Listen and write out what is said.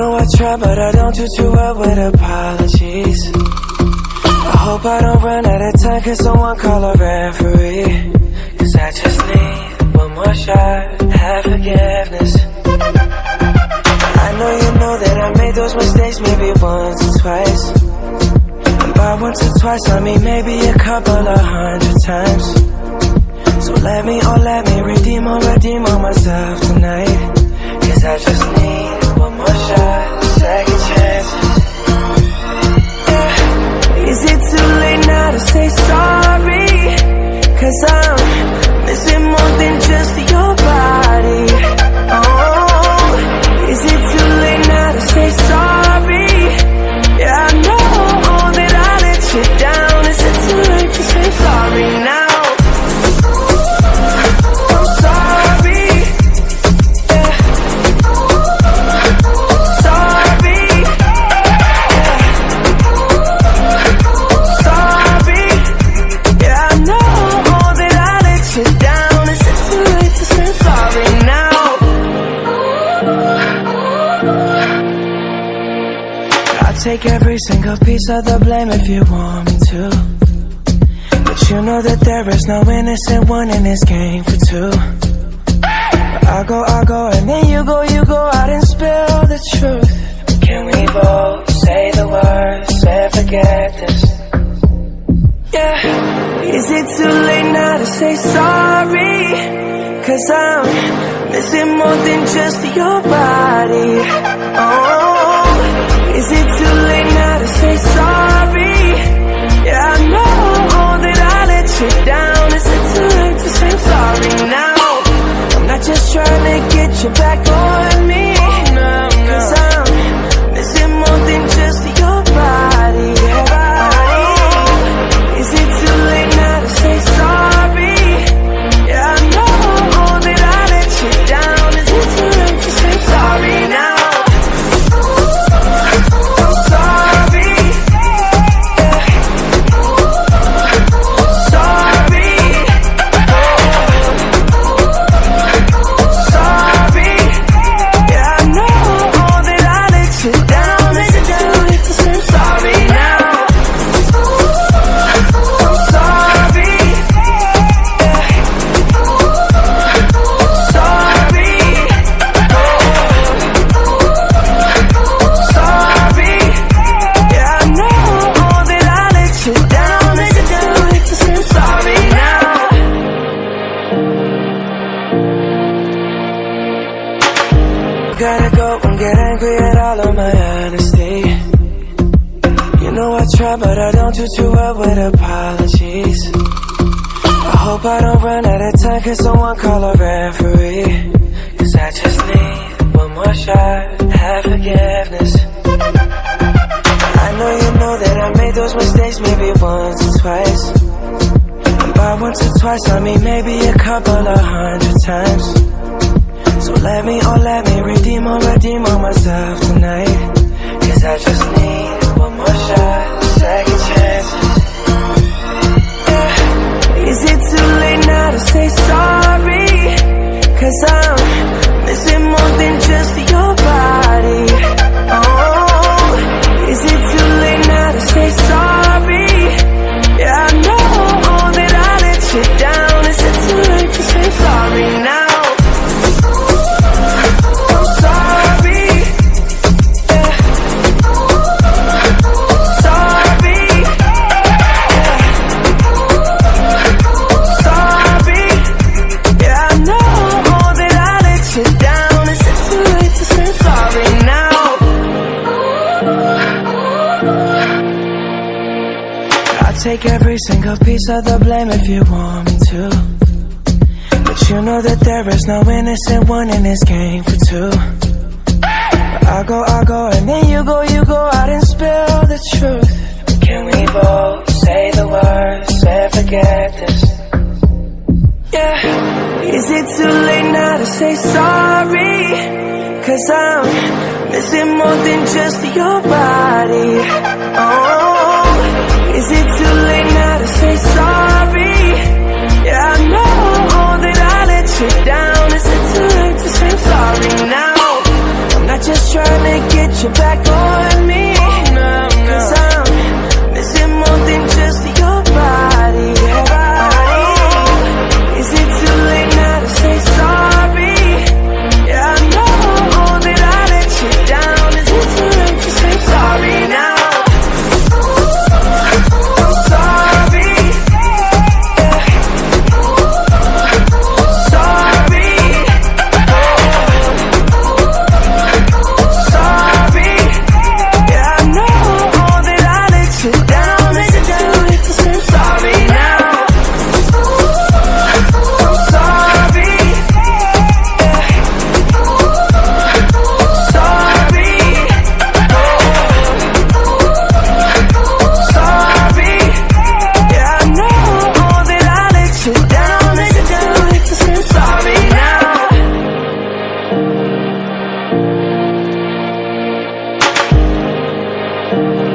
know I try, but I don't do too well with apologies. I hope I don't run out of time, can someone call a referee? Cause I just need one more shot, have forgiveness. I know that I made those mistakes maybe once or twice. And by once or twice I mean maybe a couple of 100 times. So let me redeem on myself tonight. Cause I just need one more shot, second chances. Yeah. Is it too late now to say sorry? Cause I'm missing more than just your body. Oh, is it too late now to say sorry? Yeah, I know that I let you down. Is it too late to say sorry now? Take every single piece of the blame if you want me to. But you know that there is no innocent one in this game for two. I go, and then you go out and spill the truth. Can we both say the words and forget this? Yeah. Is it too late now to say sorry? Cause I'm missing more than just your body. Oh, is it too late now to say sorry? Yeah, I know that I let you down. Is it too late to say sorry now? I'm not just trying to get you back on me. Cause I'm missing more than just your body. Is it too late now to say sorry? Yeah, I know that I let you down. Is it too late to say sorry now? Gotta go and get angry at all of my honesty. You know I try, but I don't do too well with apologies. I hope I don't run out of time, can someone call a referee? Cause I just need one more shot, have forgiveness. I know that I made those mistakes maybe once or twice. And by once or twice I mean maybe a couple of 100 times. So let me redeem on myself tonight. Cause I just need one more shot, second chances. Yeah. Is it too late now to say sorry? Cause I'm missing more than just your body. Oh, is it too late now to say sorry? Yeah, I know that I let you down. Is it too late to say sorry now? Take every single piece of the blame if you want me to. But you know that there is no innocent one in this game for two. I go, and then you go out and spill the truth. Can we both say the words and forget this? Yeah. Is it too late now to say sorry? Cause I'm missing more than just your body. Oh, is it too late now to say sorry? Yeah, I know that I let you down. Is it too late to say sorry now? I'm not just trying to get you back on me. Cause I'm missing more than just your body. Is it too late now to say sorry? Yeah, I know that I let you down. Is it too late to say sorry now? I'm sorry. You